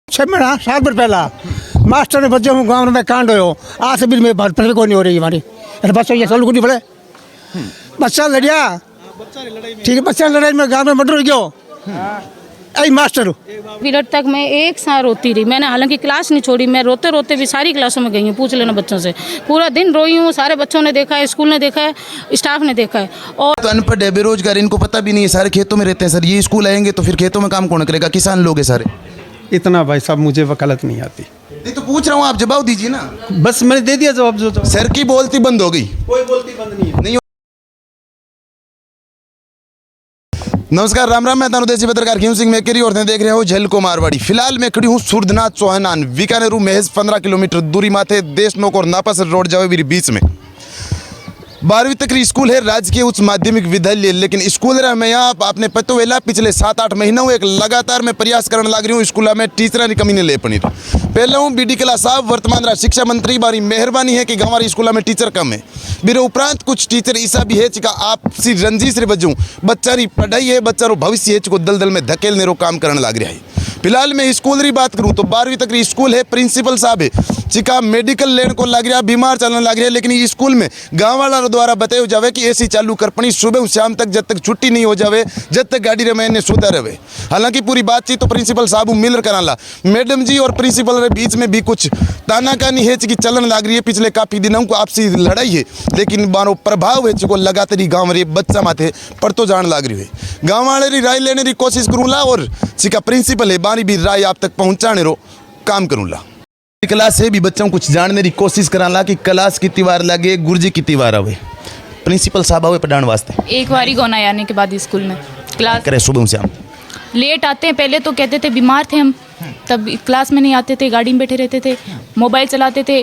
6 महीना 7 बार पहला मास्टर ने बच्चों गाँव में कांड हो आज से भी मैं भर्ती को नहीं हो रही हमारी बच्चों ये चल नहीं पड़े बच्चा लड़िया ठीक है बच्चा लड़ाई में गाँव में मर्डर हो गया आई मास्टर पीरियड तक मैं एक साल रोती रही। मैंने हालांकि क्लास नहीं छोड़ी, मैं रोते रोते भी सारी क्लासों में गई हूँ। पूछ लेना बच्चों से, पूरा दिन रोई हूँ। सारे बच्चों ने देखा है, स्कूल ने देखा है, स्टाफ ने देखा है। और तो अनपढ़ है, बेरोजगार, इनको पता भी नहीं है, सारे खेतों में रहते हैं सर। ये स्कूल आएंगे तो फिर खेतों में काम कौन करेगा? किसान लोग हैं सारे। इतना भाई साहब मुझे वकालत नहीं आती। नहीं तो पूछ रहा हूँ, आप जवाब दीजिए ना। बस मैंने दे दिया जवाब। जो सर की बोलती बंद हो गई, कोई बोलती बंद नहीं है। नमस्कार, राम राम। मैं तानुदेशी पत्रकार खीम सिंह मेकेरी और देख रहे हो झलको मारवाड़ी। फिलहाल मैं खड़ी हूँ सूरधनाथ चौहानान बीकानेर महज 15 किलोमीटर दूरी माथे देशनोक और नापासर रोड जावे बीच में 12वीं तक स्कूल है, राजकीय उच्च माध्यमिक विद्यालय। लेकिन स्कूल मैं यहाँ आपने पतो वेला पिछले 7-8 महीनों एक लगातार मैं प्रयास करने लग रही हूँ स्कूल में टीचर की कमी नहीं ले पड़ी। पहले हूँ बी डी कला साहब, वर्तमान रहा शिक्षा मंत्री, बारी मेहरबानी है कि हमारे स्कूल में टीचर कम है। मेरे उपरांत कुछ टीचर ऐसा भी है चिका आपसी रंजिश रे वजह बच्चा की पढ़ाई है, बच्चा रो भविष्य है चिको दलदल में धकेलने रो काम करने लग रहा है। फिलहाल मैं स्कूल की बात करूँ तो 12वीं तक स्कूल है, प्रिंसिपल साहब है चिका मेडिकल लेने को लग रहा, बीमार चलने लग रहा है। लेकिन इस स्कूल में गाँव वाला द्वारा बताया जावे कि एसी चालू कर पड़ी सुबह शाम तक, जब तक छुट्टी नहीं हो जावे, जब तक गाड़ी रे मैंने सोता रहे। हालांकि पूरी बातचीत तो प्रिंसिपल साहब मिल कराला। मैडम जी और प्रिंसिपल के बीच में भी कुछ तानाकानी है कि चलन लग रही है। पिछले काफ़ी दिनों को आपसी लड़ाई है, लेकिन बारो प्रभाव है जो लगातार गाँव रे बच्चा माथे पड़तो जान लग रही है। गाँव वाले की राय लेने की कोशिश करूँला और चिका प्रिंसिपल है बारी भी राय आप तक पहुँचाने रो काम करूँला। क्लास से भी बच्चों को कुछ जानने की कोशिश कराला कि क्लास कितनी बार लगे, गुरुजी कितनी बार आवे, प्रिंसिपल साहब आवे पढ़ाने वास्ते। एक बार ही गोना आने के बाद स्कूल में क्लास करे सुबह से हम लेट आते हैं। पहले तो कहते थे बीमार थे हम, तब क्लास में नहीं आते थे, गाड़ी में बैठे रहते थे, मोबाइल चलाते थे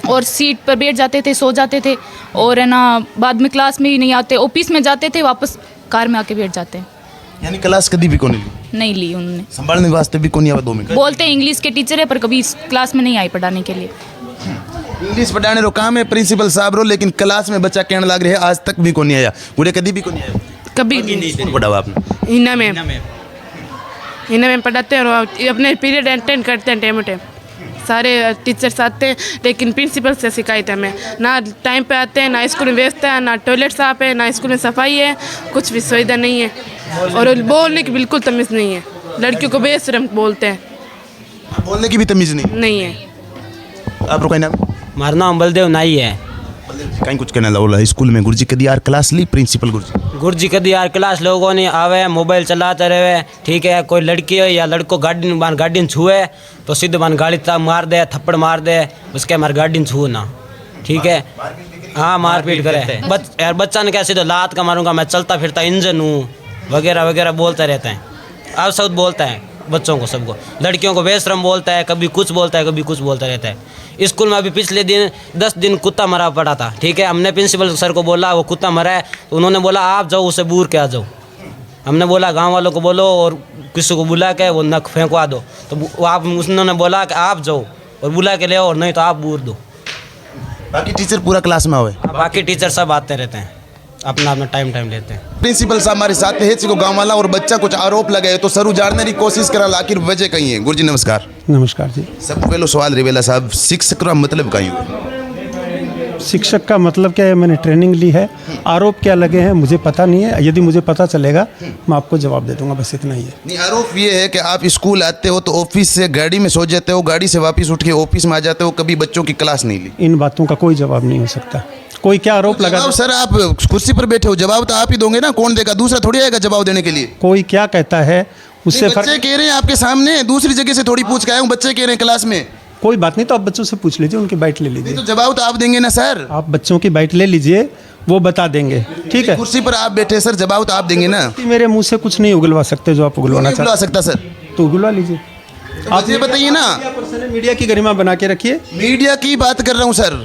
और सीट पर बैठ जाते थे, सो जाते थे। और है ना बाद में क्लास में ही नहीं आते, ऑफिस में जाते थे, वापस कार में आके बैठ जाते हैं। यानी क्लास कभी भी कौन नहीं ली उन्होंने, संभालने वास्ते भी कौन आवे 2 मिनट। बोलते हैं इंग्लिश के टीचर है पर कभी क्लास में नहीं आई पढ़ाने के लिए। इंग्लिश पढ़ाने रो काम है प्रिंसिपल साहब रो, लेकिन क्लास में बच्चा कहने लग रहे हैं आज तक भी कौन आया, पूरे कभी भी कौन आया। कभी नहीं पढ़ावा आपने? इन्हें में पढ़ाते हैं और अपने पीरियड अटेंड करते हैं टाइम टाइम। सारे टीचर्स आते हैं, लेकिन प्रिंसिपल से शिकायत है हमें, ना टाइम पे आते हैं, ना स्कूल में व्यवस्था है, ना टॉयलेट साफ है, ना स्कूल में सफाई है, कुछ भी सुविधा नहीं है। और बोलने की बिल्कुल तमीज़ नहीं है, लड़कियों को बेशरम बोलते हैं, बोलने की भी तमीज़ नहीं है। आप रुका नाम? हमारा नाम बलदेव नाई है। कहीं कुछ कहना लगा स्कूल में गुरुजी कदी यार क्लास ली? प्रिंसिपल गुरुजी कदी यार क्लास लोगों ने आवे, मोबाइल चलाते रहे, ठीक है। कोई लड़की हो या लड़को गाड़ी में छुए तो सीधे बान गाड़ी मार दे, थप्पड़ मार दे, उसके हमारे गाड़ी में छू ना, ठीक है। हाँ मारपीट करे यार बच्चा ने कैसे तो लात का मारूंगा, मैं चलता फिरता इंजन हूँ वगैरह वगैरह बोलते रहते हैं। अब सब बोलता है बच्चों को, सबको, लड़कियों को बेशरम बोलता है, कभी कुछ बोलता है, कभी कुछ बोलता रहता है। स्कूल में अभी पिछले दिन 10 दिन कुत्ता मरा पड़ा था, ठीक है। हमने प्रिंसिपल सर को बोला वो कुत्ता मरा है, तो उन्होंने बोला आप जाओ उसे बूर के आ जाओ। हमने बोला गांव वालों को बोलो और किसी को बुला के वो नख फेंकवा दो, तो आप उन्होंने बोला कि आप जाओ और बुला के ले आओ, और नहीं तो आप बूर दो। बाकी टीचर पूरा क्लास में आवे? बाकी टीचर सब आते रहते हैं, अपना अपना टाइम लेते हैं। प्रिंसिपल साहब हमारे साथ है चिको गाँव वाला और बच्चा कुछ आरोप लगाए तो सर जानने की कोशिश करा आखिर वजह कहीं है। गुरुजी नमस्कार। नमस्कार जी। सब पहले सवाल रिवेला साहब, शिक्षक का मतलब कहीं है? शिक्षक का मतलब क्या है, मैंने ट्रेनिंग ली है। आरोप क्या लगे हैं मुझे पता नहीं है, यदि मुझे पता चलेगा मैं आपको जवाब दे दूंगा, बस इतना ही है। नहीं, आरोप ये है कि आप स्कूल आते हो तो ऑफिस से गाड़ी में सो जाते हो, गाड़ी से वापस उठ के ऑफिस में आ जाते हो, कभी बच्चों की क्लास नहीं ली। इन बातों का कोई जवाब नहीं हो सकता। कोई क्या आरोप लगा? सर आप कुर्सी पर बैठे हो, जवाब तो आप ही दोगे ना, कौन देगा? दूसरा थोड़ी आएगा जवाब देने के लिए। कोई क्या कहता है उससे बच्चे कह रहे हैं आपके सामने, दूसरी जगह से थोड़ी पूछ के आए हूँ, बच्चे कह रहे हैं क्लास में। कोई बात नहीं, तो आप बच्चों से पूछ लीजिए, उनकी बाइट ले लीजिए। तो जवाब तो आप देंगे ना सर? आप बच्चों की बाइट ले लीजिए, वो बता देंगे, ठीक है। कुर्सी पर आप बैठे सर, जवाब तो आप देंगे ना? मेरे मुंह से कुछ नहीं उगलवा सकते जो आप उगलवाना चाहते। उगलवा सकता सर तो उगलवा लीजिए। आप ये बताइए ना, मीडिया की गरिमा बना के रखिए। मीडिया की बात कर रहा हूँ सर।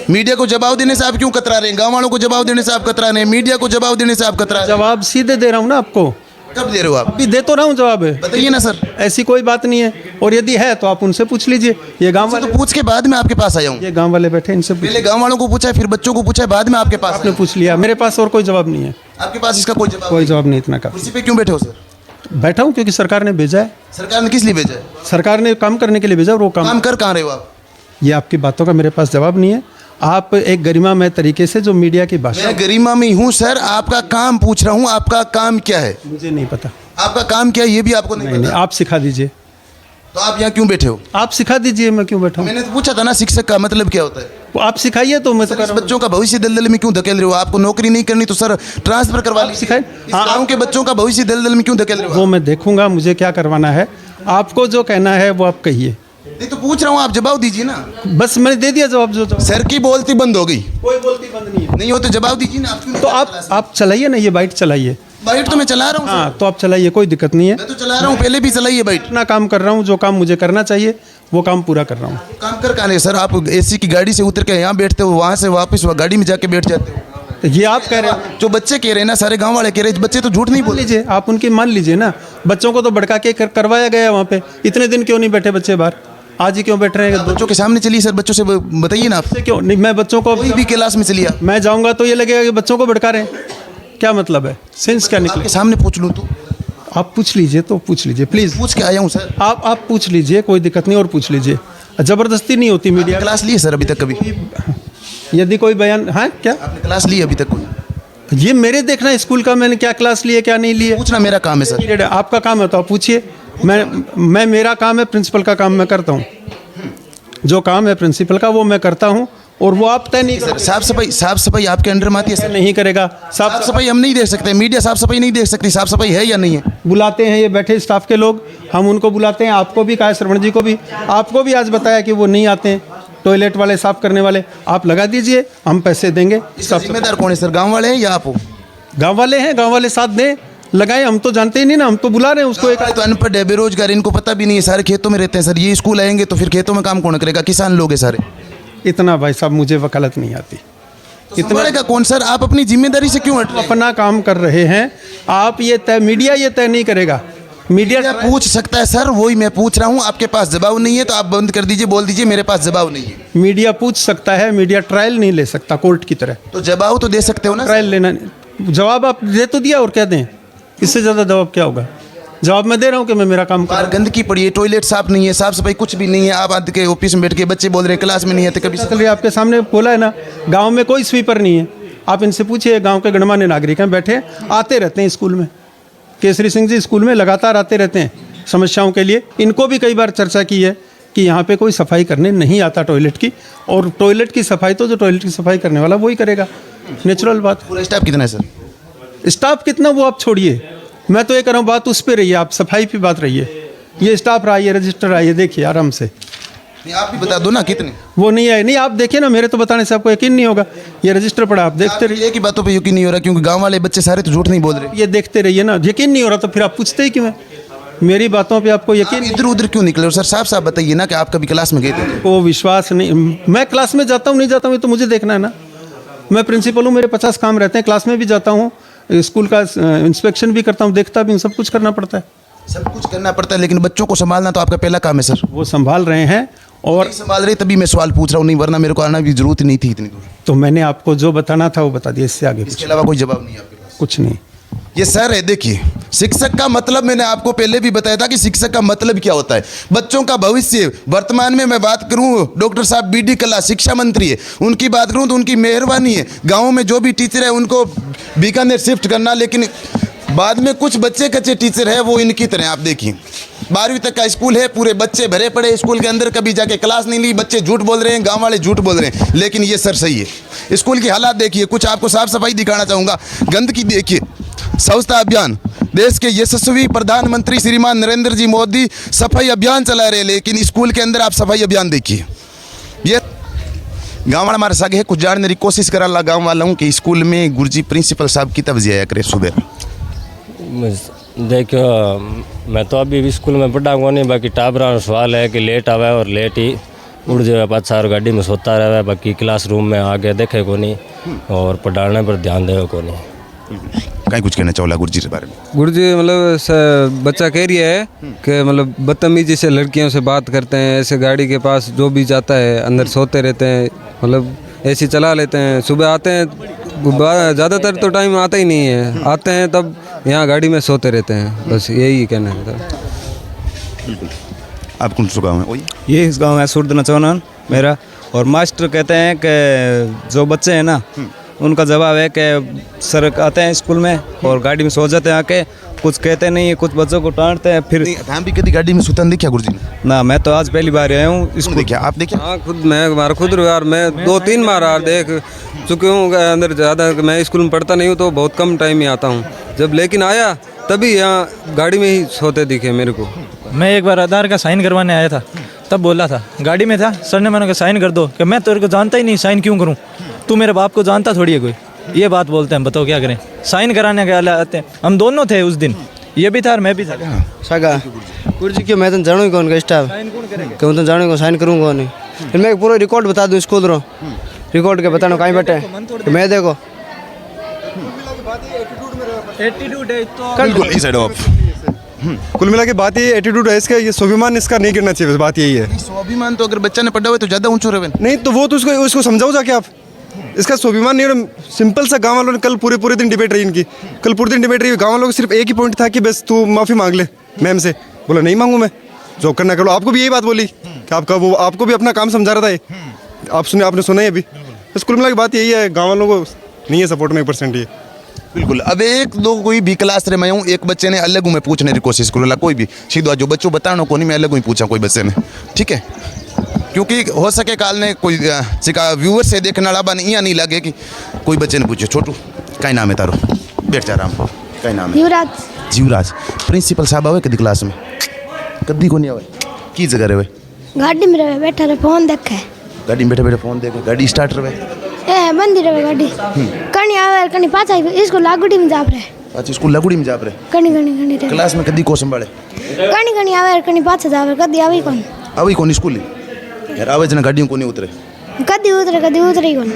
मीडिया को जवाब देने से आप क्यों कतरा रहे हैं? गाँव वालों को जवाब देने से आप कतरा रहे हैं, मीडिया को जवाब देने से आप कतरा रहे हैं। जवाब सीधे दे रहा हूँ ना आपको। कब दे रहे हो आप? अभी दे तो रहा हूँ जवाब, है बताइए ना सर। ऐसी कोई बात नहीं है, और यदि है तो आप उनसे पूछ लीजिए। ये गांव वाले तो पूछ के बाद में आपके पास आया हूँ। ये गांव वाले बैठे, इनसे पहले गाँव वालों को पूछा, फिर बच्चों को पूछा, बाद में आपके पास आपने पूछ लिया। मेरे पास और कोई जवाब नहीं है। आपके पास इसका कोई जवाब नहीं, इतना का। कुर्सी पे क्यों बैठे हो सर? बैठा हूँ क्योंकि सरकार ने भेजा है। सरकार ने किस लिए भेजा है? सरकार ने काम करने के लिए भेजा और वो काम काम कर कहाँ रहे हो आप? ये आपकी बातों का मेरे पास जवाब नहीं है। आप एक गरिमामय तरीके से जो मीडिया की भाषा, मैं गरिमा में हूँ सर, आपका काम पूछ रहा हूँ, आपका काम क्या है? मुझे नहीं पता। आपका काम क्या है ये भी आपको नहीं नहीं, पता? आप सिखा दीजिए। तो आप यहाँ क्यों बैठे हो? आप सिखा दीजिए, मैं क्यों बैठा हूँ? मैंने तो पूछा था ना शिक्षक का मतलब क्या होता है। आप सिखाइए तो मैं तो सर, कर इस रहा हूँ। बच्चों का भविष्य दलदल में क्यों धकेल रहे हो? आपको नौकरी नहीं करनी तो सर ट्रांसफर करवा लीजिए। सिखाएं। इस गाँव के बच्चों का भविष्य दलदल में क्यों धकेल रहे हो? वो मैं देखूंगा मुझे क्या करवाना है। आपको जो कहना है वो आप कहिए। नहीं तो पूछ रहा हूँ, आप जवाब दीजिए ना। बस मैंने दे दिया जवाब। जो सर की बोलती बंद हो गई, कोई बोलती बंद नहीं है। नहीं हो तो जवाब दीजिए ना। आप क्यों तो आप चलाइए ना, ये बाइट चलाइए। बाइट तो मैं चला रहा हूँ हाँ, सर। तो आप चलाइए, कोई दिक्कत नहीं है। मैं तो चला रहा हूँ, पहले भी चलाइए बाइट। अपना काम कर रहा हूँ, जो काम मुझे करना चाहिए वो काम पूरा कर रहा हूँ। काम कर कहाँ रहे सर? आप एसी की गाड़ी से उतर के यहाँ बैठते हो, वहाँ से वापस गाड़ी में जाके बैठ जाते हो। तो ये आप कह रहे हैं, जो बच्चे कह रहे हैं ना, सारे गांव वाले कह रहे हैं, बच्चे तो झूठ नहीं मान बोले। लीजिए, आप उनकी मान लीजिए ना। बच्चों को तो भड़का के करवाया गया वहाँ पे। इतने दिन क्यों नहीं बैठे बच्चे बाहर? आज ही क्यों बैठ रहे हैं? बच्चों के सामने चलिए सर, बच्चों से बताइए ना। आप से क्यों नहीं? मैं बच्चों को कोई भी क्लास में चलिए, मैं जाऊँगा तो ये लगेगा कि बच्चों को भड़का रहे हैं। क्या मतलब है? सेंस क्या निकले? आपके सामने पूछ लूँ तो? आप पूछ लीजिए, तो पूछ लीजिए प्लीज़। पूछ के आया हूँ सर। आप पूछ लीजिए, कोई दिक्कत नहीं, और पूछ लीजिए। ज़बरदस्ती नहीं होती मीडिया। क्लास ली है सर अभी तक कभी? यदि कोई बयान, हाँ क्या आपने क्लास ली है अभी तक कोई? ये मेरे देखना है स्कूल का, मैंने क्या क्लास ली है क्या नहीं ली है। पूछना मेरा काम है सर। पीरियड है, आपका काम है तो आप पूछिए। मैं मेरा काम है, प्रिंसिपल का काम मैं करता हूँ। जो काम है प्रिंसिपल का वो मैं करता हूँ, और वो आप तय नहीं सर साफ सफाई आपके अंडर में आती है सर? नहीं करेगा। साफ सफाई हम नहीं देख सकते, मीडिया साफ सफाई नहीं देख सकती, साफ सफाई है या नहीं है? बुलाते हैं ये बैठे स्टाफ के लोग, हम उनको बुलाते हैं। आपको भी कहा, श्रवण जी को भी, आपको भी आज बताया कि वो नहीं आते हैं टॉयलेट वाले, साफ करने वाले। आप लगा दीजिए, हम पैसे देंगे। इसका जिम्मेदार कौन है सर? गाँव वाले हैं या आप? गाँव वाले हैं, गाँव वाले साथ दें, लगाए। हम तो जानते ही नहीं ना, हम तो बुला रहे हैं उसको। एक तो अनपढ़ है, बेरोजगार, इनको पता भी नहीं है, सारे खेतों में रहते हैं सर। ये स्कूल आएंगे तो फिर खेतों में काम कौन करेगा? किसान लोग हैं सारे। इतना भाई साहब मुझे वकालत नहीं आती। इतना का कौन सर? आप अपनी जिम्मेदारी से क्यों हट रहे हैं? अपना काम कर रहे हैं आप। ये तय मीडिया ये तय नहीं करेगा। मीडिया पूछ सकता है सर, वही मैं पूछ रहा हूँ। आपके पास जवाब नहीं है तो आप बंद कर दीजिए, बोल दीजिए मेरे पास जवाब नहीं है। मीडिया पूछ सकता है, मीडिया ट्रायल नहीं ले सकता कोर्ट की तरह। तो जवाब तो दे सकते हो ना? ट्रायल लेना, जवाब आप दे तो दिया, और क्या दें? इससे ज़्यादा जवाब क्या होगा? जवाब मैं दे रहा हूँ कि मैं मेरा काम कर रहा बाहर गंदगी पड़ी है, टॉयलेट साफ नहीं है, साफ सफाई कुछ भी नहीं है। आप आते के ऑफिस में बैठ के बच्चे बोल रहे हैं क्लास में नहीं आते। कभी हूँ। आपके सामने बोला है ना, गाँव में कोई स्वीपर नहीं है। आप इनसे पूछिए, गाँव के गणमान्य नागरिक हैं, बैठे आते रहते हैं स्कूल में। केसरी सिंह जी स्कूल में लगातार आते रहते हैं समस्याओं के लिए। इनको भी कई बार चर्चा की है कि यहाँ पे कोई सफाई करने नहीं आता टॉयलेट की, और टॉयलेट की सफाई तो जो टॉयलेट की सफाई करने वाला वही करेगा, नेचुरल बात। पूरा स्टाफ कितना है सर? स्टाफ कितना वो आप छोड़िए, मैं तो ये कर रहा हूँ, बात उस पर रही है, आप सफाई पे बात रहिए। ये स्टाफ रहा, ये रजिस्टर आइए, देखिए आराम से। नहीं, आप भी बता दो ना कितने। वो नहीं आए, नहीं आप देखिए ना, मेरे तो बताने से आपको यकीन नहीं होगा। ये रजिस्टर पड़ा, आप देखते रहिए। एक ही बातों पे यकीन नहीं हो रहा, क्योंकि गांव वाले बच्चे सारे तो झूठ नहीं बोल रहे। ये देखते रहिए ना, यकीन नहीं हो रहा तो फिर आप पूछते ही क्यों हैं? मेरी बातों पे आपको यकीन इधर उधर क्यों निकले हो सर? साफ साफ बताइए ना कि आप कभी क्लास में गए थे? को विश्वास नहीं। मैं क्लास में जाता हूँ नहीं जाता हूँ ये तो मुझे देखना है ना। मैं प्रिंसिपल हूँ, मेरे 50 काम रहते हैं। क्लास में भी जाता हूँ, स्कूल का इंस्पेक्शन भी करता हूँ, देखता भी हूँ, सब कुछ करना पड़ता है। सब कुछ करना पड़ता है, लेकिन बच्चों को संभालना तो आपका पहला काम है सर। वो संभाल रहे हैं, और नहीं संभाल रहे तभी मैं सवाल पूछ रहा हूँ, नहीं वरना मेरे को आना भी जरूरत नहीं थी इतनी दूर। तो मैंने आपको जो बताना था वो बता दिया, इससे आगे इसके अलावा कोई जवाब नहीं है आपके पास? कुछ नहीं। ये सर है, देखिए शिक्षक का मतलब मैंने आपको पहले भी बताया था कि शिक्षक का मतलब क्या होता है। बच्चों का भविष्य। वर्तमान में मैं बात करूं, डॉक्टर साहब बीडी कल्ला शिक्षा मंत्री है, उनकी बात करूं तो उनकी मेहरबानी है गाँव में जो भी टीचर है उनको बीकानेर शिफ्ट करना, लेकिन बाद में कुछ बच्चे कच्चे टीचर है वो इनकी तरह। आप देखिए 12वीं तक का स्कूल है, पूरे बच्चे भरे पड़े स्कूल के अंदर, कभी जाके क्लास नहीं ली, बच्चे झूठ बोल रहे हैं, गांव वाले झूठ बोल रहे हैं। लेकिन ये सर सही है। स्कूल की हालात देखिए, कुछ आपको साफ सफाई दिखाना चाहूँगा। गंदगी देखिए। स्वच्छता अभियान, देश के यशस्वी प्रधानमंत्री श्रीमान नरेंद्र जी मोदी सफाई अभियान चला रहे, लेकिन स्कूल के अंदर आप सफाई अभियान देखिए। ये गाँव वाला हमारे साथ है, कुछ जानने की कोशिश करा ला गाँव वाला हूँ कि स्कूल में गुरुजी प्रिंसिपल साहब की तवजिया आया करे सुबह। देखो मैं तो अभी स्कूल में पढ़ा हुआ नहीं, बाकी टाबरा सवाल है कि लेट आवे और लेट ही उड़ जाए, पाँच और गाड़ी में सोता रहे, बाकी क्लासरूम में आगे देखे को नहीं और पढ़ाने पर ध्यान देवे को नहीं। कहीं कुछ कहना चाहोला गुरुजी के बारे में? गुरुजी मतलब बच्चा कह रही है कि मतलब बदतमीजी से लड़कियों से बात करते हैं, ऐसे गाड़ी के पास जो भी जाता है अंदर सोते रहते हैं, मतलब ऐसी चला लेते हैं। सुबह आते हैं, ज़्यादातर तो टाइम आता ही नहीं है, आते हैं तब यहाँ गाड़ी में सोते रहते हैं, बस यही कहना है। आप कौन सा गाँव है? वही ये इस गांव है सुरदना चौनान मेरा। और मास्टर कहते हैं कि जो बच्चे हैं ना उनका जवाब है कि सर आते हैं स्कूल में और गाड़ी में सो जाते हैं आके, कुछ कहते नहीं है, कुछ बच्चों को डांटते हैं। फिर हम भी कभी गाड़ी में सुता देखा गुरुजी ने? ना, मैं तो आज पहली बार आया हूँ इसको देखा, आप देखा? हाँ, खुद मैं हमारा खुद यार, मैं 2-3 बार यार देख चुके हूँ अंदर। ज़्यादा मैं स्कूल में पढ़ता नहीं हूँ तो बहुत कम टाइम ही आता हूँ। जब लेकिन आया तभी यहाँ गाड़ी में ही सोते दिखे मेरे को। मैं एक बार आधार का साइन करवाने आया था, तब बोला था, गाड़ी में था, सर ने मैंने कहा साइन कर दो, कि मैं तेरे को जानता ही नहीं, साइन क्यों करूं, तू मेरे बाप को जानता थोड़ी है कोई। ये बात बोलते हैं, बताओ क्या करें। साइन कराने के आते हैं, हम दोनों थे उस दिन, ये भी था और मैं भी था। सगा गुरुजी क्यों, मैं तो जानू ही कौन का स्टाफ क्यों, तो जानू साइन करूँगा कौन नहीं। फिर मैं पूरा रिकॉर्ड बता दूँ स्कूल रो, रिकॉर्ड के बताना कहीं बैठे मैं देखो कुल मिला के बात ये एटीट्यूड है इसका, ये स्वाभिमान इसका नहीं गिरना चाहिए, बस बात यही है। स्वाभिमान तो अगर बच्चा ने पढ़ा हुआ है तो ज़्यादा ऊंचा रहे नहीं, तो वो तो उसको समझाओ जाके आप, इसका स्वाभिमान नहीं है। सिंपल सा गाँव वालों ने कल पूरे दिन डिबेट रही इनकी, कल पूरे दिन डिबेट रही। गाँव वालों को सिर्फ एक ही पॉइंट था कि बस तू माफ़ी मांग ले मैम से। बोला नहीं मांगू मैं, जो करना करो। आपको भी यही बात बोली कि आपका वो आपको भी अपना काम समझा रहा था ये, आपने सुना ही अभी। बस कुल मिला के बात यही है, गाँव वालों को नहीं है सपोर्ट में 1% ये। बिल्कुल। अब एक दो कोई भी क्लास रे मैं हूँ, एक बच्चे ने अलग में पूछने की कोशिश करो, कोई भी सीधा जो बच्चों बताना को नहीं, मैं अलग ही पूछा कोई बच्चे ने, ठीक है, क्योंकि हो सके काल ने कोई सिका व्यूअर से देखने वाला बन यहाँ नहीं लगे कि कोई बच्चे ने पूछे छोटू कई नाम है तारो, बैठ जा राम, कई नाम है? जीवराज। जीवराज। प्रिंसिपल साहब आवे कदी क्लास में? कदी को नहीं आवे? की जगह रहे? गाड़ी में रहे, बैठा रहे, फोन देखे। गाड़ी में बैठे बैठे फोन देखे, गाड़ी स्टार्ट रहे? ए बंदी रहे गाड़ी, कहीं आवे कहीं पाछा, इसको लागुड़ी में जाप रहे। अच्छा, स्कूल लागुड़ी में जाप रहे? कहीं रहे क्लास में कदी को संभाले? कहीं आवे कहीं पाछा जावे, कदी आवे कौन? अभी कौन स्कूल यार आवे जना गाड़ियों को नहीं उतरे, कदी उतरे ही कौन।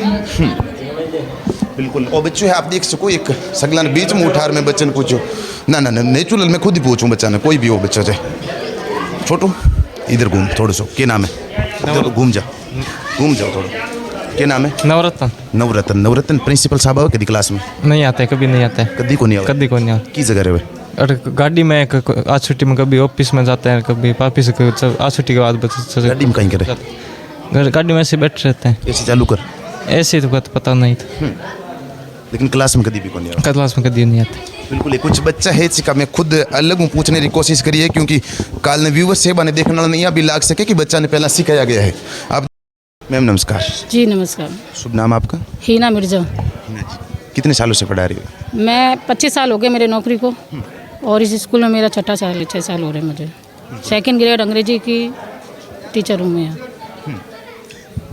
बिल्कुल। और बच्चों है आप देख सको, एक सगला बीच में उठार में बच्चे ने पूछो ना नेचुरल मैं खुद ही पूछूं बच्चा ने, कोई भी हो बच्चा चाहे छोटू इधर घूम थोड़ा सो, क्या नाम है? घूम जाओ थोड़ा, क्या नाम है? नवरत्न। प्रिंसिपल साहब आओ कभी क्लास में? नहीं आते, कभी नहीं आते, कभी को नहीं आओ? कभी को नहीं आते। की जगह रहे? और गाड़ी में आज छुट्टी में कभी ऑफिस में जाते हैं, कभी वापिस आज छुट्टी के बाद गाड़ी में कहीं करे? गाड़ी में ऐसे बैठ रहते हैं। ऐसे चालू कर? ऐसे तो पता नहीं था, लेकिन क्लास में कभी भी को नहीं आओ? क्लास में कभी नहीं आते। बिल्कुल। कुछ बच्चा है जिसका मैं खुद अलग हूँ पूछने की कोशिश करी है, क्योंकि काल ने व्यूवर से बने देखने वाला नहीं भी लाग सके कि बच्चा ने पहला सिखाया गया है। आप मैम नमस्कार। जी नमस्कार। शुभ नाम आपका? हीना मिर्जा। कितने सालों से पढ़ा रही हो? मैं 25 साल हो गए मेरे नौकरी को, और इस स्कूल में मेरा 6 साल हो रहे हैं मुझे। 2nd ग्रेड अंग्रेजी की टीचर हूँ मैं।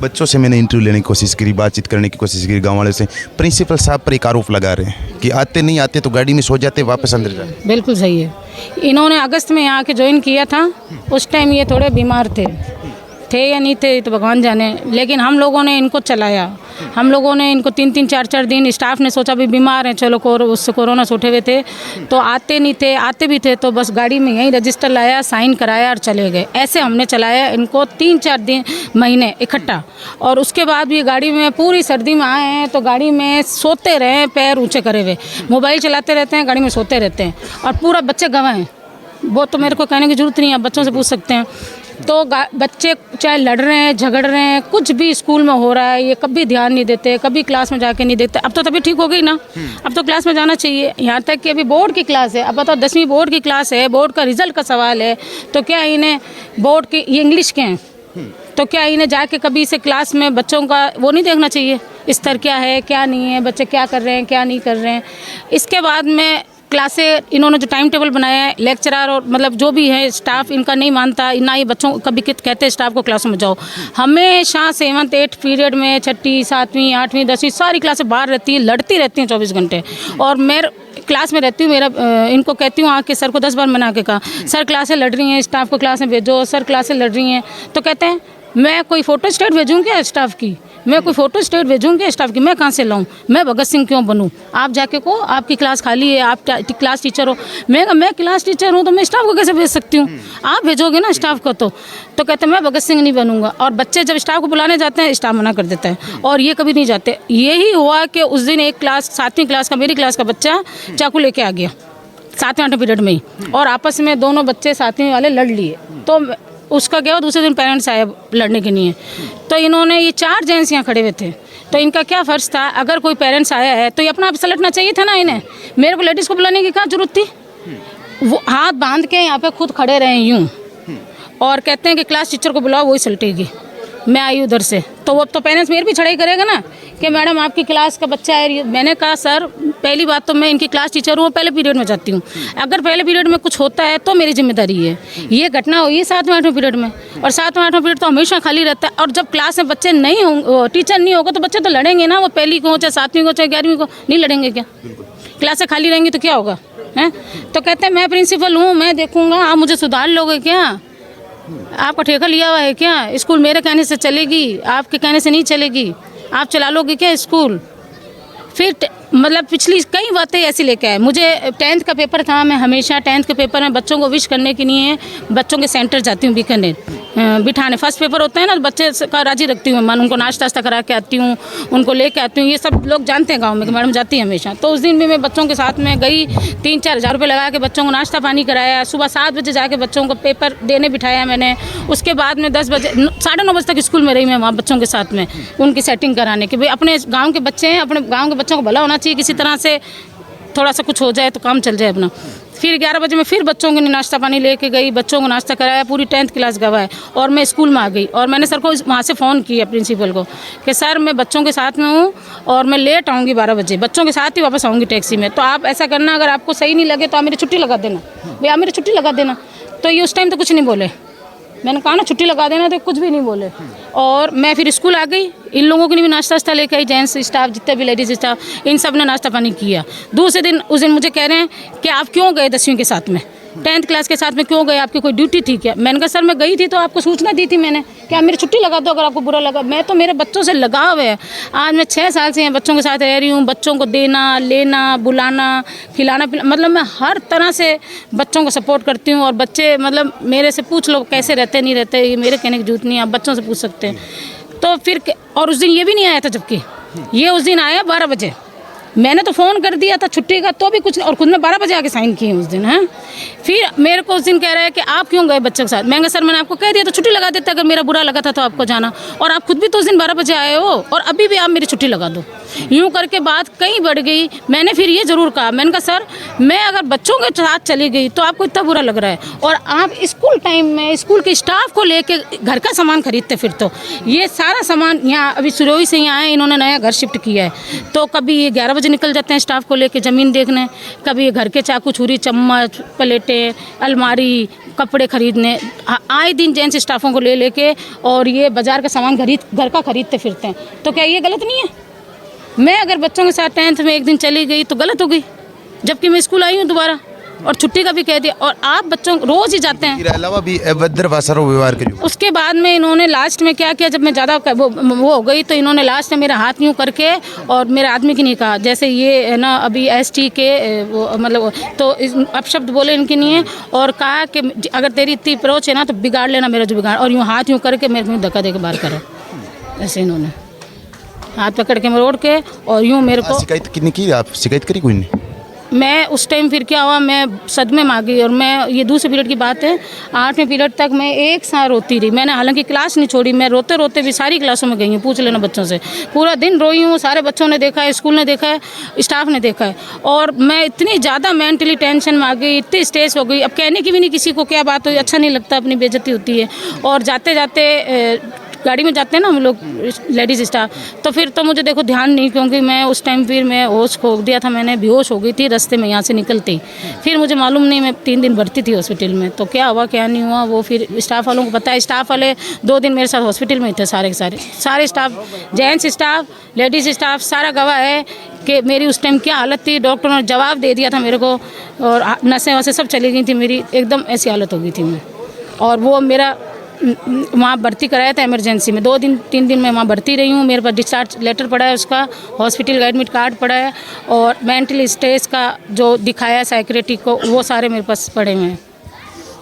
बच्चों से मैंने इंटरव्यू लेने की कोशिश करी, बातचीत करने की कोशिश करी गाँव वाले से। प्रिंसिपल साहब पर एक आरोप लगा रहे हैं कि आते नहीं आते तो गाड़ी में सो जाते, वापस अंदर जाते। बिल्कुल सही है। इन्होंने अगस्त में यहाँ के ज्वाइन किया था, उस टाइम ये थोड़े बीमार थे या नहीं थे तो भगवान जाने, लेकिन हम लोगों ने इनको चलाया। हम लोगों ने इनको 3-3 4-4 दिन, स्टाफ ने सोचा भी बीमार हैं चलो उससे कोरोना से उठे हुए थे तो आते नहीं थे, आते भी थे तो बस गाड़ी में यहीं रजिस्टर लाया, साइन कराया और चले गए। ऐसे हमने चलाया इनको 3-4 महीने इकट्ठा। और उसके बाद भी गाड़ी में पूरी सर्दी में आए हैं तो गाड़ी में सोते रहे, पैर ऊँचे करे हुए, मोबाइल चलाते रहते हैं, गाड़ी में सोते रहते हैं, और पूरा बच्चे गवाह हैं। वो तो मेरे को कहने की ज़रूरत नहीं है, बच्चों से पूछ सकते हैं। तो बच्चे चाहे लड़ रहे हैं, झगड़ रहे हैं, कुछ भी स्कूल में हो रहा है, ये कभी ध्यान नहीं देते, कभी क्लास में जाके नहीं देखते। अब तो तभी ठीक हो गई ना, अब तो क्लास में जाना चाहिए। यहाँ तक कि अभी बोर्ड की क्लास है, अब बताओ 10वीं बोर्ड की क्लास है, बोर्ड का रिजल्ट का सवाल है, तो क्या इन्हें बोर्ड की ये इंग्लिश के हैं तो क्या इन्हें जाके कभी से क्लास में बच्चों का वो नहीं देखना चाहिए, स्तर क्या है क्या नहीं है, बच्चे क्या कर रहे हैं क्या नहीं कर रहे हैं। इसके बाद में क्लासें इन्होंने जो टाइम टेबल बनाया है, लेक्चरर और मतलब जो भी है स्टाफ इनका नहीं मानता, ना ही बच्चों कभी कहते हैं स्टाफ को क्लासों में जाओ। हमेशा 7th 8th पीरियड में 6ठी 7वीं 8वीं 10वीं सारी क्लासें बाहर रहती है, लड़ती रहती हैं 24 घंटे। और मैं क्लास में रहती हूँ, मेरा इनको कहती हूँ आके, सर को 10 बार मना के कहा सर क्लासें लड़ रही हैं, स्टाफ को क्लास में भेजो, सर क्लासें लड़ रही हैं। तो कहते हैं मैं कोई फ़ोटो स्टेट भेजूँ क्या स्टाफ की, मैं कोई फ़ोटो स्टेट भेजूँगी स्टाफ की, मैं कहाँ से लाऊं, मैं भगत सिंह क्यों बनूं, आप जाके को आपकी क्लास खाली है, आप क्लास टीचर हो। मैं क्लास टीचर हूँ तो मैं स्टाफ को कैसे भेज सकती हूँ, आप भेजोगे ना स्टाफ को। तो कहते हैं मैं भगत सिंह नहीं बनूंगा। और बच्चे जब स्टाफ को बुलाने जाते हैं स्टाफ मना कर देता है, और ये कभी नहीं जाते। यही हुआ कि उस दिन एक क्लास 7वीं क्लास का, मेरी क्लास का बच्चा चाकू लेके आ गया 7वें 8वें पीरियड में ही, और आपस में दोनों बच्चे 7वीं वाले लड़ लिए। तो उसका क्या हुआ, दूसरे दिन पेरेंट्स आए लड़ने के लिए। तो इन्होंने, ये 4 जेंट्स यहाँ खड़े हुए थे, तो इनका क्या फ़र्ज़ था, अगर कोई पेरेंट्स आया है तो ये अपना आप सलटना चाहिए था ना इन्हें। मेरे को लेडीज़ को बुलाने की क्या जरूरत थी। वो हाथ बांध के यहाँ पे खुद खड़े रहे यूँ, और कहते हैं कि क्लास टीचर को बुलाओ, वही सलटेगी। मैं आई उधर से, तो वो तो पेरेंट्स मेरी भी छड़ाई करेगा ना कि मैडम आपकी क्लास का बच्चा है। मैंने कहा सर, पहली बात तो मैं इनकी क्लास टीचर हूँ, पहले पीरियड में जाती हूँ, अगर पहले पीरियड में कुछ होता है तो मेरी जिम्मेदारी है। ये घटना हुई है 7वें 8वें पीरियड में, और 7वें 8वें पीरियड तो हमेशा खाली रहता है। और जब क्लास में बच्चे नहीं होंगे, टीचर नहीं होगा, तो बच्चे तो लड़ेंगे ना। वो पहली को चाहे 7वीं को चाहे 11वीं को, नहीं लड़ेंगे क्या? क्लासें खाली रहेंगी तो क्या होगा हैं? तो कहते हैं मैं प्रिंसिपल हूँ, मैं देखूँगा, आप मुझे सुधार लोगे क्या? आपका ठेका लिया हुआ है क्या? स्कूल मेरे कहने से चलेगी, आपके कहने से नहीं चलेगी। आप चला लोगे क्या स्कूल? फिर मतलब पिछली कई बातें ऐसी लेके आए। मुझे 10th का पेपर था, मैं हमेशा 10th के पेपर में बच्चों को विश करने के लिए बच्चों के सेंटर जाती हूँ, बीकानेर बिठाने। फर्स्ट पेपर होता है ना, बच्चे का राजी रखती हूँ, मन उनको नाश्ता वास्ता करा के आती हूँ, उनको लेके आती हूँ। ये सब लोग जानते हैं गांव में कि मैडम जाती है हमेशा। तो उस दिन भी मैं बच्चों के साथ में गई, 3-4 हज़ार रुपये लगा के बच्चों को नाश्ता पानी कराया। सुबह 7 बजे जाके बच्चों को पेपर देने बिठाया मैंने। उसके बाद में 10 बजे 9:30 बजे तक स्कूल में रही मैं वहाँ बच्चों के साथ में, उनकी सेटिंग कराने की। भाई अपने गाँव के बच्चे हैं, अपने गाँव के बच्चों को भला होना चाहिए, किसी तरह से थोड़ा सा कुछ हो जाए तो काम चल जाए अपना। फिर 11 बजे मैं फिर बच्चों को नाश्ता पानी लेके गई, बच्चों को नाश्ता कराया, पूरी 10th क्लास गवाए, और मैं स्कूल में आ गई। और मैंने सर को वहाँ से फ़ोन किया, प्रिंसिपल को, कि सर मैं बच्चों के साथ में हूँ और मैं लेट आऊँगी 12 बजे, बच्चों के साथ ही वापस आऊँगी टैक्सी में। तो आप ऐसा करना, अगर आपको सही नहीं लगे तो आप मेरी छुट्टी लगा देना। भैया आप मेरी छुट्टी लगा देना। तो ये उस टाइम तो कुछ नहीं बोले। मैंने कहा ना छुट्टी लगा देना, तो कुछ भी नहीं बोले। और मैं फिर स्कूल आ गई, इन लोगों के लिए भी नाश्ता वास्ता लेके आई, जेंट्स स्टाफ जितने भी लेडीज़ स्टाफ, इन सब ने नाश्ता पानी किया। दूसरे दिन उस दिन मुझे कह रहे हैं कि आप क्यों गए 10वीं के साथ में, 10th क्लास के साथ में क्यों गए, आपकी कोई ड्यूटी थी क्या? मैंने कहा सर मैं गई थी तो आपको सूचना दी थी मैंने कि आप मेरी छुट्टी लगा दो अगर आपको बुरा लगा। मैं तो मेरे बच्चों से लगाव है। आज मैं 6 साल से बच्चों के साथ रह रही हूँ। बच्चों को देना, लेना, बुलाना, खिलाना, मतलब मैं हर तरह से बच्चों को सपोर्ट करती हूँ। और बच्चे मतलब मेरे से पूछ लो कैसे रहते नहीं रहते, ये मेरे कहने की जरूरत नहीं है, आप बच्चों से पूछ सकते हैं। तो फिर और उस दिन ये भी नहीं आया था, जबकि ये उस दिन आया 12 बजे। मैंने तो फ़ोन कर दिया था छुट्टी का, तो भी कुछ नहीं, और खुद में 12 बजे आके साइन किए उस दिन। हैं फिर मेरे को उस दिन कह रहा है कि आप क्यों गए बच्चों के साथ। मैंने कहा सर मैंने आपको कह दिया तो छुट्टी लगा देता अगर मेरा बुरा लगा था तो आपको जाना, और आप खुद भी तो उस दिन 12 बजे आए हो, और अभी भी आप मेरी छुट्टी लगा दो। यूँ करके बात कहीं बढ़ गई। मैंने फिर ये ज़रूर कहा, मैंने कहा सर मैं अगर बच्चों के साथ चली गई तो आपको इतना बुरा लग रहा है, और आप स्कूल टाइम में स्कूल के स्टाफ को लेके घर का सामान खरीदते फिर, तो ये सारा सामान यहाँ अभी सिरोही से यहाँ आए, इन्होंने नया घर शिफ्ट किया है, तो कभी ये 11 बजे निकल जाते हैं स्टाफ को लेके ज़मीन देखने, कभी ये घर के चाकू छुरी चम्मच प्लेटें अलमारी कपड़े खरीदने, आए दिन जेंट्स स्टाफों को ले लेके और ये बाज़ार का सामान घर का खरीदते फिरते हैं। तो क्या ये गलत नहीं है? मैं अगर बच्चों के साथ 10th में एक दिन चली गई तो गलत हो गई, जबकि मैं स्कूल आई हूँ दोबारा और छुट्टी का भी कह दिया, और आप बच्चों रोज़ ही जाते हैं। इसके अलावा भी अभद्र भाषा और व्यवहार के लिए उसके बाद में इन्होंने लास्ट में क्या किया, जब मैं ज़्यादा वो हो गई तो इन्होंने लास्ट में मेरा हाथ यूँ करके और मेरे आदमी की नहीं कहा, जैसे ये है ना अभी ST के वो मतलब तो अपशब्द बोले इनके लिए, और कहा कि अगर तेरी इतनी अप्रोच है ना तो बिगाड़ लेना मेरा जो बिगाड़, और यूँ हाथ यूँ करके मेरे को धक्का दे के बाहर करो। ऐसे इन्होंने हाथ पकड़ के मोड़ के और यूँ मेरे को शिकायत कितनी की, आप शिकायत करी कोई नहीं? मैं उस टाइम फिर क्या हुआ, मैं सदमे में आ गई, और मैं ये दूसरे पीरियड की बात है 8वें पीरियड तक मैं एक साथ रोती रही। मैंने हालांकि क्लास नहीं छोड़ी, मैं रोते रोते भी सारी क्लासों में गई हूँ, पूछ लेना बच्चों से, पूरा दिन रोई हूँ। सारे बच्चों ने देखा है, स्कूल ने देखा है, स्टाफ ने देखा है, और मैं इतनी ज़्यादा मेंटली टेंशन में आ गई, इतनी स्ट्रेस हो गई, अब कहने की भी नहीं किसी को क्या बात हुई, अच्छा नहीं लगता, अपनी बेइज्जती होती है। और जाते जाते गाड़ी में जाते हैं ना हम लोग लेडीज़ स्टाफ, तो फिर तो मुझे देखो ध्यान नहीं, क्योंकि मैं उस टाइम फिर मैं होश खो दिया था, मैंने बेहोश हो गई थी रास्ते में यहाँ से निकलते ही। फिर मुझे मालूम नहीं, मैं 3 दिन भर्ती थी हॉस्पिटल में, तो क्या हुआ क्या नहीं हुआ वो फिर स्टाफ वालों को पता है। स्टाफ वाले 2 दिन मेरे साथ हॉस्पिटल में ही थे, सारे staff, gents staff, ladies staff, सारा गवाह है कि मेरी उस टाइम क्या हालत थी। डॉक्टर ने जवाब दे दिया था मेरे को, और नसें वसें सब चली गई थी मेरी, एकदम ऐसी हालत हो गई थी मैं। और वो मेरा वहाँ भर्ती कराया था इमरजेंसी में, 2-3 दिन मैं वहाँ भर्ती रही हूँ। मेरे पास डिस्चार्ज लेटर पड़ा है उसका, हॉस्पिटल का एडमिट कार्ड पड़ा है, और मेंटल स्ट्रेस का जो दिखाया है साइकेट्रिक को, वो सारे मेरे पास पड़े हुए हैं।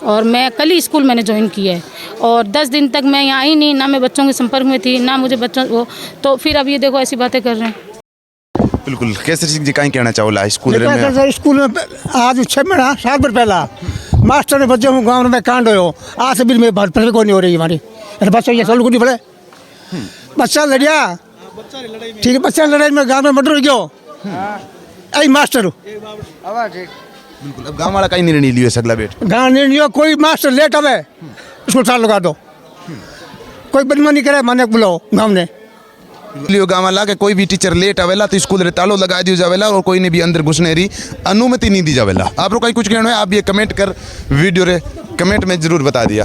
और मैं कल ही स्कूल मैंने ज्वाइन किया है, और 10 दिन तक मैं यहाँ आई नहीं, ना मैं बच्चों के संपर्क में थी, ना मुझे बच्चों वो, तो फिर अब ये देखो ऐसी बातें कर रहे हैं। बिल्कुल केसरी सिंह जी कहीं कहना चाहोला स्कूल रे में लेकिन स्कूल में आज 6 महीना 7 बार पहला मास्टर ने बच्चे हूँ गाँव में कांड हो आज से भी मैं भर्ती को नहीं हो रही हमारी बच्चों ये चल नहीं पड़े बच्चा लड़िया ठीक है बच्चा लड़ाई में गाँव में मर्डर हो गया आई मास्टर बिल्कुल अब गांव वाला कहीं निर्णय लियो सगला बेट गाँव नहीं लियो कोई मास्टर लेट आवे उसको साल लगा दो कोई बदमानी करे माने बुलाओ गाँव ने लियो गांव वाला के कोई भी टीचर लेट आवेला तो स्कूल रे तालो लगा दियो जावेला और कोई ने भी अंदर घुसने री अनुमति नहीं दी जावेला। आप लोग कहीं कुछ कहना है आप ये कमेंट कर वीडियो रे कमेंट में जरूर बता दिया।